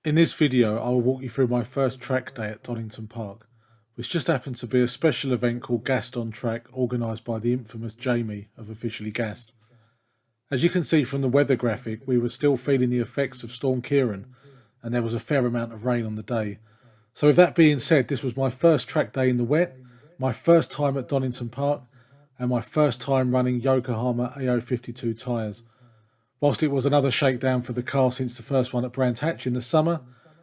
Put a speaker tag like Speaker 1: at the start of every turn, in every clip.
Speaker 1: In this video, I will walk you through my first track day at Donington Park, which just happened to be a special event called Gassed on Track, organised by the infamous Jamie of Officially Gassed. As you can see from the weather graphic, we were still feeling the effects of Storm Kieran, and there was a fair amount of rain on the day. So with that being said, this was my first track day in the wet, my first time at Donington Park, and my first time running Yokohama AO52 tyres. Whilst it was another shakedown for the car since the first one at Brands Hatch in the summer,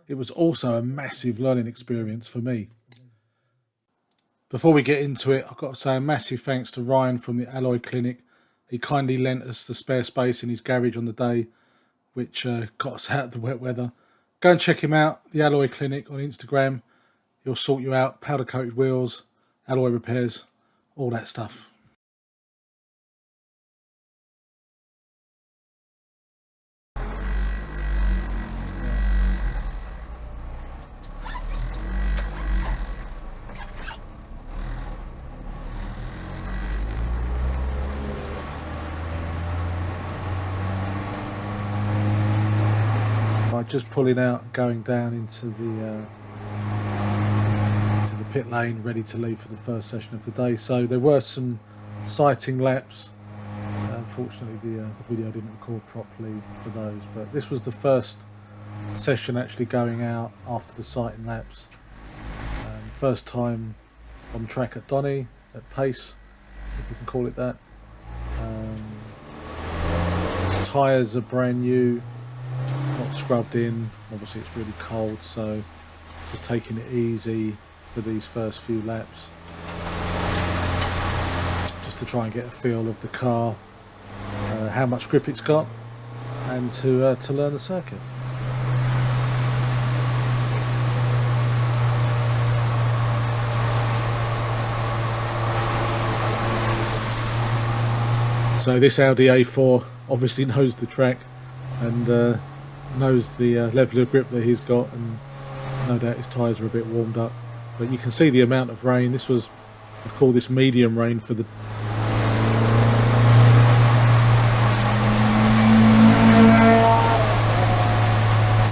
Speaker 1: it was also a massive learning experience for me. Before we get into it, I've got to say a massive thanks to Ryan from the Alloy Clinic. He kindly lent us the spare space in his garage on the day, which got us out of the wet weather. Go and check him out, the Alloy Clinic on Instagram. He'll sort you out, powder coated wheels, alloy repairs, all that stuff. Just pulling out and going down into the pit lane, ready to leave for the first session of the day. So there were some sighting laps. Unfortunately the video didn't record properly for those, but this was the first session actually going out after the sighting laps. First time on track at Donny, at pace, if you can call it that. Tyres are brand new, not scrubbed in. Obviously it's really cold, so just taking it easy for these first few laps, just to try and get a feel of the car, how much grip it's got, and to learn the circuit. So this Audi A4 obviously knows the track and knows the level of grip that he's got, and no doubt his tyres are a bit warmed up. But you can see the amount of rain. This was, I'd call this medium rain for the...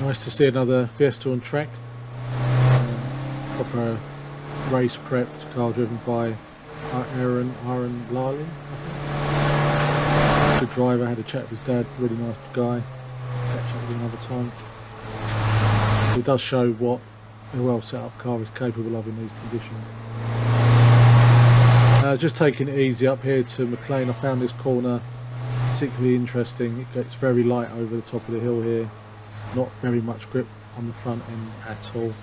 Speaker 1: Nice to see another Fiesta on track. Proper race prepped car driven by Aaron Lally. Good driver, had a chat with his dad, really nice guy. Catch up with him another time. It does show what a well set up car is capable of in these conditions. Just taking it easy up here to McLean. I found this corner particularly interesting. It gets very light over the top of the hill here. Not very much grip on the front end at all.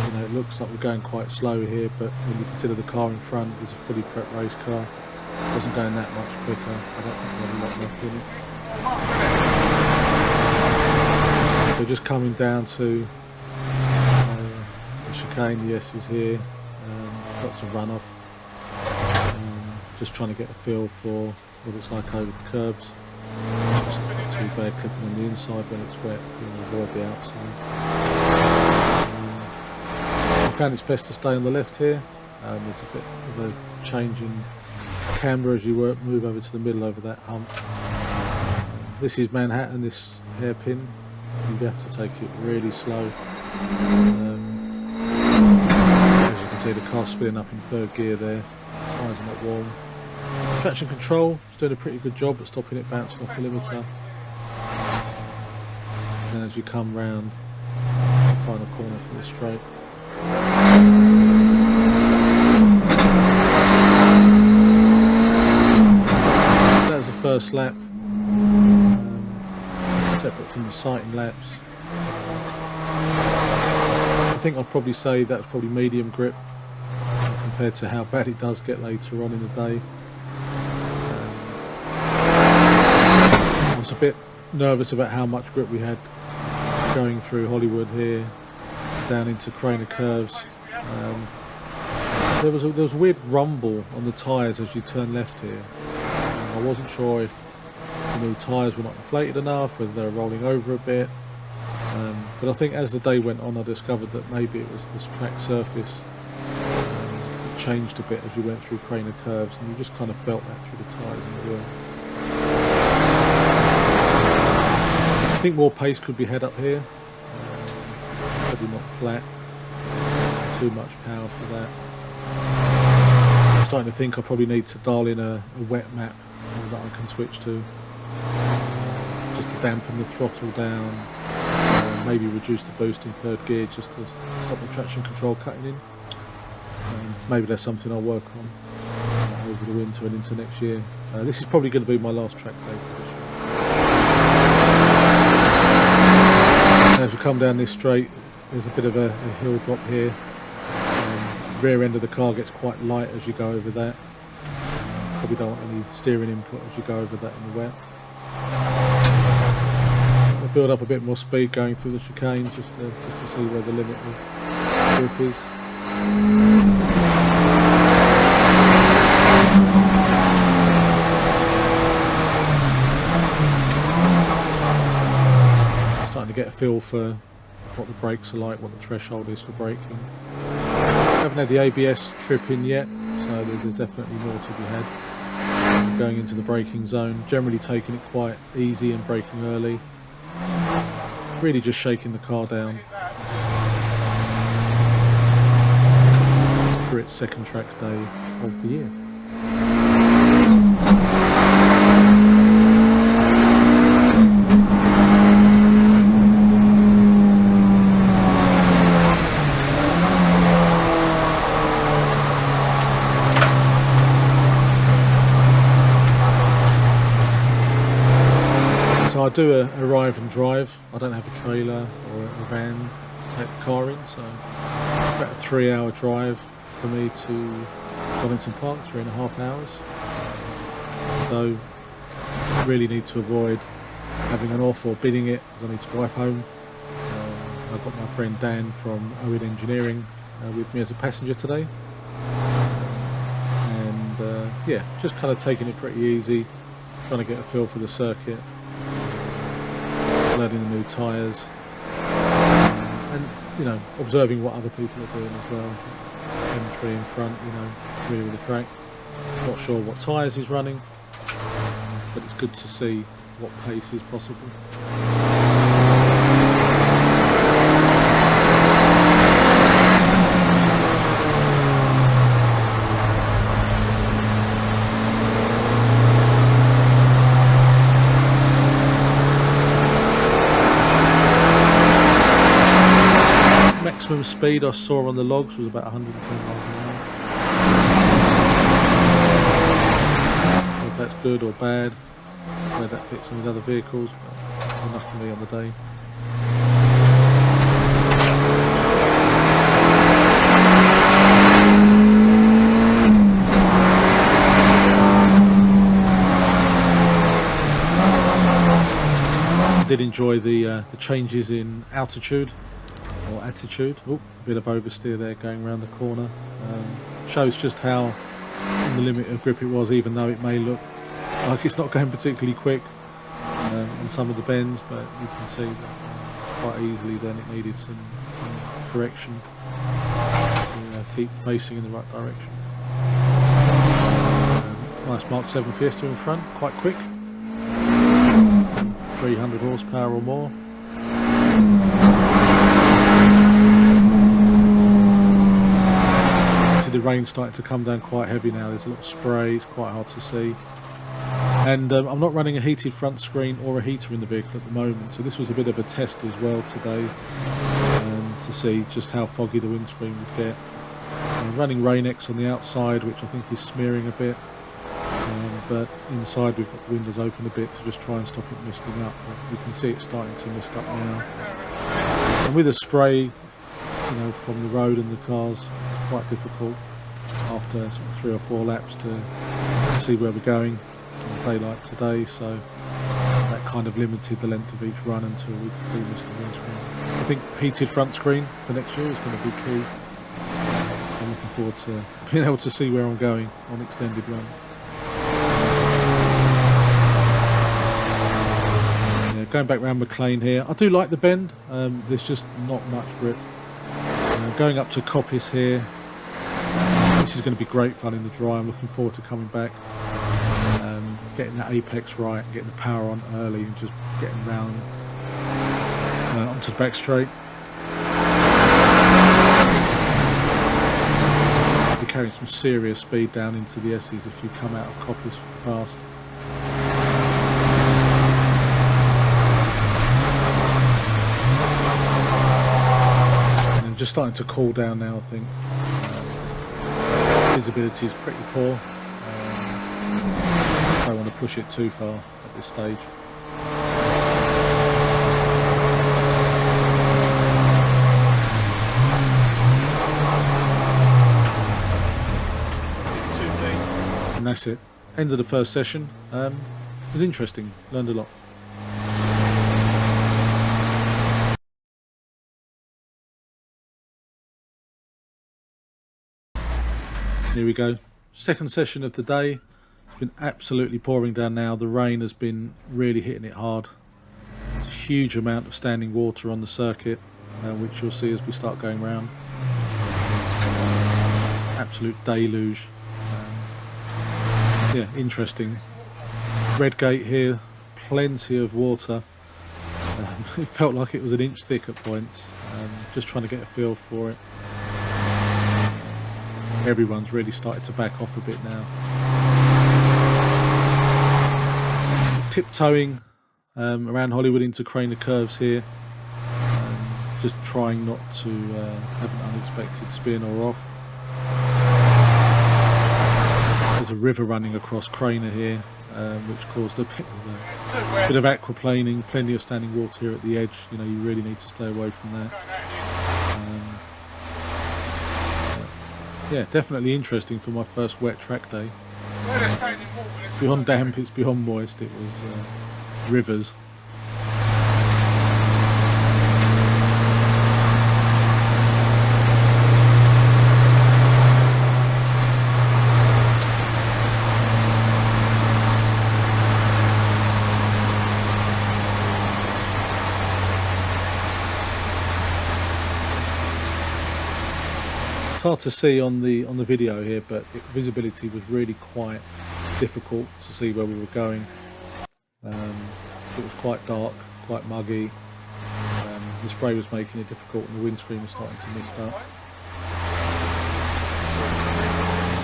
Speaker 1: You know, it looks like we're going quite slow here, but when you consider the car in front is a fully prepped race car, it wasn't going that much quicker. I don't think we had a lot left in it. So just coming down to the chicane, the S is here, lots of runoff. Just trying to get a feel for what it's like over the curbs. It's not too bad clipping on the inside when it's wet, you know, avoid the outside. I found it's best to stay on the left here. There's a bit of a change in camber as you move over to the middle over that hump. This is Manhattan, this hairpin. You have to take it really slow. As you can see, the car's spinning up in third gear there. Tyres are not warm. Traction control is doing a pretty good job at stopping it bouncing off the limiter. And then as we come round the final corner for the straight. That was the first lap, separate from the sighting laps. I think I'd probably say that's probably medium grip compared to how bad it does get later on in the day. I was a bit nervous about how much grip we had going through Hollywood here, down into Craner Curves. There was a weird rumble on the tyres as you turn left here. I wasn't sure if the new tyres were not inflated enough, whether they were rolling over a bit. But I think as the day went on, I discovered that maybe it was this track surface that changed a bit as you went through Craner Curves, and you just kind of felt that through the tyres and the wheel. I think more pace could be had up here. Probably not flat. Too much power for that. I'm starting to think I probably need to dial in a wet map that I can switch to, just to dampen the throttle down, maybe reduce the boost in third gear just to stop the traction control cutting in. Maybe that's something I'll work on over the winter and into next year. This is probably going to be my last track day for this year. As we come down this straight, there's a bit of a hill drop here. Rear end of the car gets quite light as you go over that. Probably don't want any steering input as you go over that in the wet. I'll build up a bit more speed going through the chicane just to see where the limit of grip is. Starting to get a feel for what the brakes are like, what the threshold is for braking. Haven't had the ABS trip in yet, so there's definitely more to be had. Going into the braking zone, generally taking it quite easy and braking early. Really just shaking the car down for its second track day of the year. So I do a arrive and drive. I don't have a trailer or a van to take the car in, so it's about a 3-hour drive for me to Donington Park, 3.5 hours. So I really need to avoid having an off or bidding it, because I need to drive home. I've got my friend Dan from Owen Engineering with me as a passenger today. And yeah, just kind of taking it pretty easy, trying to get a feel for the circuit. Learning the new tyres, and you know, observing what other people are doing as well. M3 in front, you know, familiar with the track. Not sure what tyres he's running, but it's good to see what pace is possible. Maximum speed I saw on the logs was about 110 miles an hour. If that's good or bad, where that fits in with other vehicles, but enough for me on the day. I did enjoy the changes in altitude. Or attitude. Oh, a bit of oversteer there going around the corner. Shows just how in the limit of grip it was, even though it may look like it's not going particularly quick on some of the bends, but you can see that quite easily then it needed some correction to keep facing in the right direction. Nice Mark 7 Fiesta in front, quite quick. 300 horsepower or more. The rain's starting to come down quite heavy now. There's a lot of spray, it's quite hard to see. And I'm not running a heated front screen or a heater in the vehicle at the moment, so this was a bit of a test as well today to see just how foggy the windscreen would get. I'm running Rain-X on the outside, which I think is smearing a bit, but inside we've got the windows open a bit to just try and stop it misting up. But you can see it's starting to mist up now. And with the spray, you know, from the road and the cars, it's quite difficult after sort of 3 or 4 laps to see where we're going in daylight today. So that kind of limited the length of each run until we could do this to windscreen. I think heated front screen for next year is going to be key. So I'm looking forward to being able to see where I'm going on extended run. Yeah, going back round McLean here, I do like the bend. There's just not much grip. Going up to Coppice here. This is going to be great fun in the dry. I'm looking forward to coming back, getting that apex right, getting the power on early, and just getting round onto the back straight. You're carrying some serious speed down into the S's if you come out of Coppice fast. And just starting to cool down now, I think. Visibility is pretty poor. I don't want to push it too far at this stage. And that's it. End of the first session. It was interesting. Learned a lot. Here we go. Second session of the day. It's been absolutely pouring down now. The rain has been really hitting it hard. There's a huge amount of standing water on the circuit, which you'll see as we start going round. Absolute deluge. Yeah, interesting. Redgate here, plenty of water. It felt like it was an inch thick at points. Just trying to get a feel for it. Everyone's really started to back off a bit now. Tiptoeing around Hollywood into Craner curves here. Just trying not to have an unexpected spin or off. There's a river running across Craner here, which caused a bit of aquaplaning, plenty of standing water here at the edge. You know, you really need to stay away from that. Yeah, definitely interesting for my first wet track day. It's beyond damp, it's beyond moist, it was rivers. It's hard to see on the video here, but visibility was really quite difficult to see where we were going. It was quite dark, quite muggy. The spray was making it difficult, and the windscreen was starting to mist up.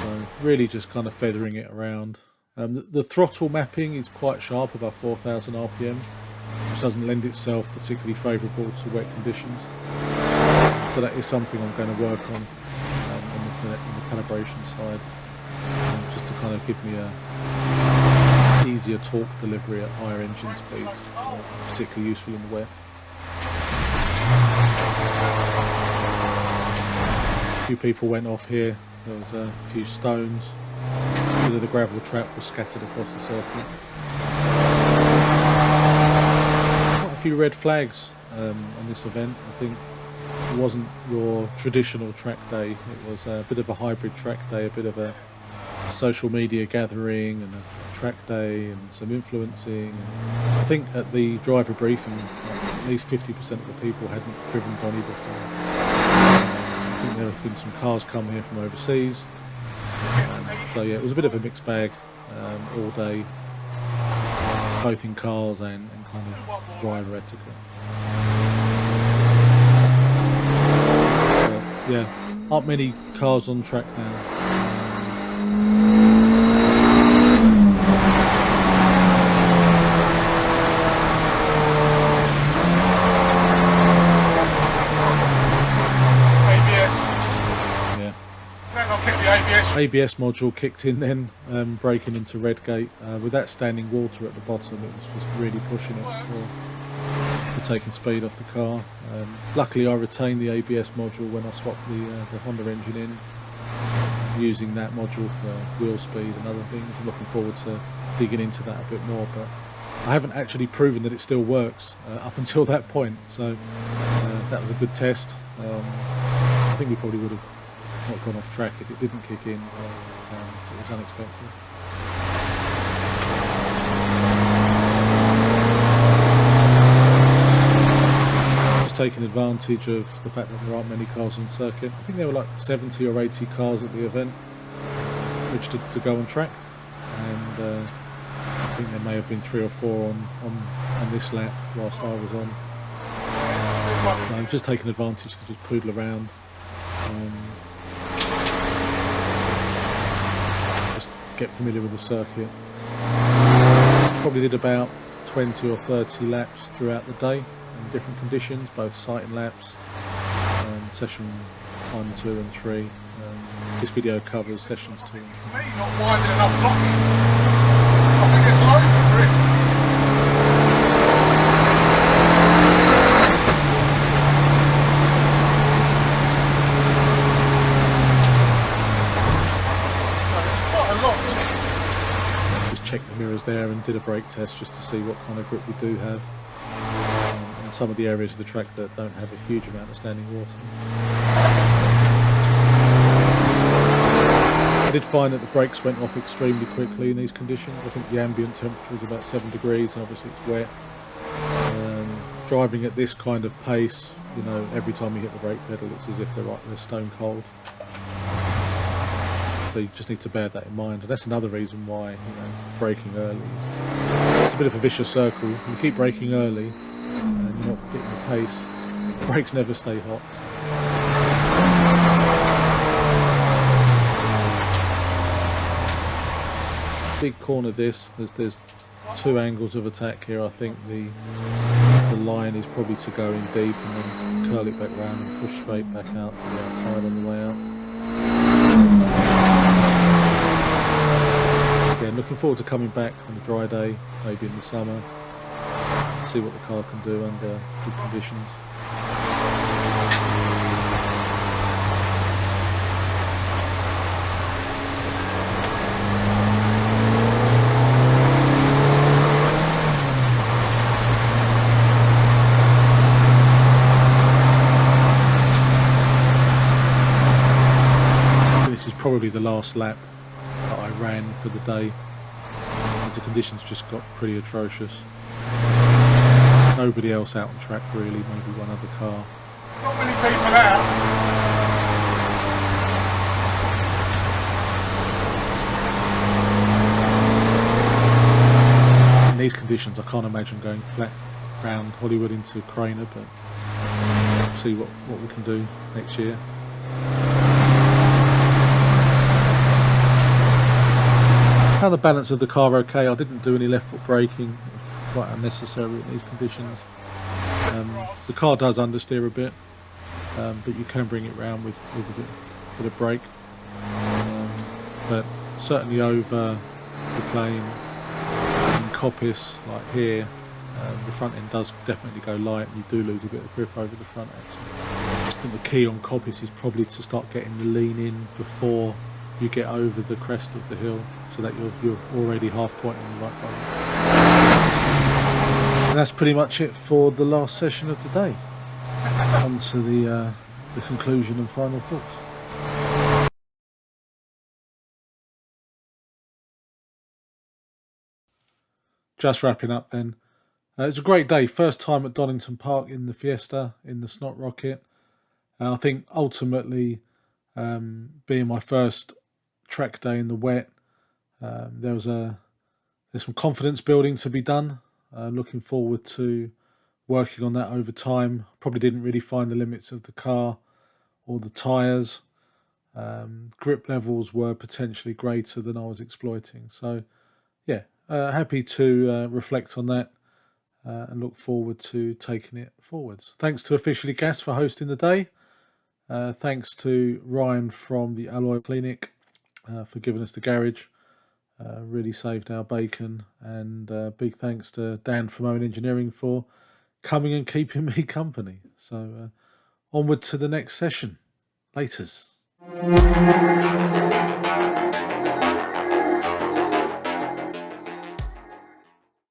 Speaker 1: So really just kind of feathering it around. The throttle mapping is quite sharp, about 4,000 RPM, which doesn't lend itself particularly favourable to wet conditions. So that is something I'm going to work on the calibration side, just to kind of give me a easier torque delivery at higher engine speeds, particularly useful in the wet. A few people went off here. There was a few stones. A bit of the gravel trap was scattered across the circuit. Quite a few red flags on this event. I think it wasn't your traditional track day. It was a bit of a hybrid track day, a bit of a social media gathering and a track day and some influencing. And I think at the driver briefing, at least 50% of the people hadn't driven Donny before. I think there have been some cars come here from overseas. So yeah, it was a bit of a mixed bag all day, both in cars and kind of driver etiquette. Yeah, aren't many cars on track now. ABS module kicked in then, braking into Redgate. With that standing water at the bottom, it was just really pushing it for taking speed off the car. Luckily I retained the ABS module when I swapped the Honda engine in, using that module for wheel speed and other things. I'm looking forward to digging into that a bit more, but I haven't actually proven that it still works up until that point, so that was a good test. I think we probably would have not gone off track if it didn't kick in. It was unexpected. Just taking advantage of the fact that there aren't many cars on circuit. I think there were like 70 or 80 cars at the event which to go on track, and I think there may have been 3 or 4 on this lap whilst I was on. So just taking advantage to just poodle around. Just get familiar with the circuit. Probably did about 20 or 30 laps throughout the day in different conditions, both sighting laps, session 1, 2 and 3. This video covers sessions 2 and 3.
Speaker 2: Not winding enough blocking. I think there's loads of grip. There's quite a lot, isn't it?
Speaker 1: Just checked the mirrors there and did a brake test just to see what kind of grip we do have. And some of the areas of the track that don't have a huge amount of standing water. I did find that the brakes went off extremely quickly in these conditions. I think the ambient temperature was about 7 degrees, and obviously it's wet. Driving at this kind of pace, you know, every time you hit the brake pedal, it's as if they're stone cold. So you just need to bear that in mind. And that's another reason why, you know, braking early. It's a bit of a vicious circle. You keep braking early, and you're not getting the pace. The brakes never stay hot. Big corner this. There's 2 angles of attack here. I think the line is probably to go in deep and then curl it back round and push straight back out to the outside on the way out. Yeah, looking forward to coming back on a dry day, maybe in the summer, see what the car can do under good conditions. Probably the last lap that I ran for the day, as the conditions just got pretty atrocious. Nobody else out on track really, maybe one other car.
Speaker 2: Not many people out.
Speaker 1: In these conditions I can't imagine going flat round Hollywood into Craner, but we'll see what we can do next year. Found the balance of the car okay. I didn't do any left foot braking, quite unnecessary in these conditions. The car does understeer a bit, but you can bring it round with a bit of brake. But certainly over the plane in Coppice, like here, the front end does definitely go light, and you do lose a bit of grip over the front axle. I think the key on Coppice is probably to start getting the lean in before you get over the crest of the hill, so that you're already half point in the right button. And that's pretty much it for the last session of the day. On to the conclusion and final thoughts. Just wrapping up then. It was a great day. First time at Donington Park in the Fiesta, in the Snotrocket. I think ultimately, being my first track day in the wet, there's some confidence building to be done. Looking forward to working on that over time. Probably didn't really find the limits of the car or the tyres. Grip levels were potentially greater than I was exploiting. So yeah, happy to reflect on that and look forward to taking it forwards. Thanks to Officially Gas for hosting the day. Thanks to Ryan from the Alloy Clinic for giving us the garage. Really saved our bacon. And big thanks to Dan from Owen Engineering for coming and keeping me company. So onward to the next session. Laters.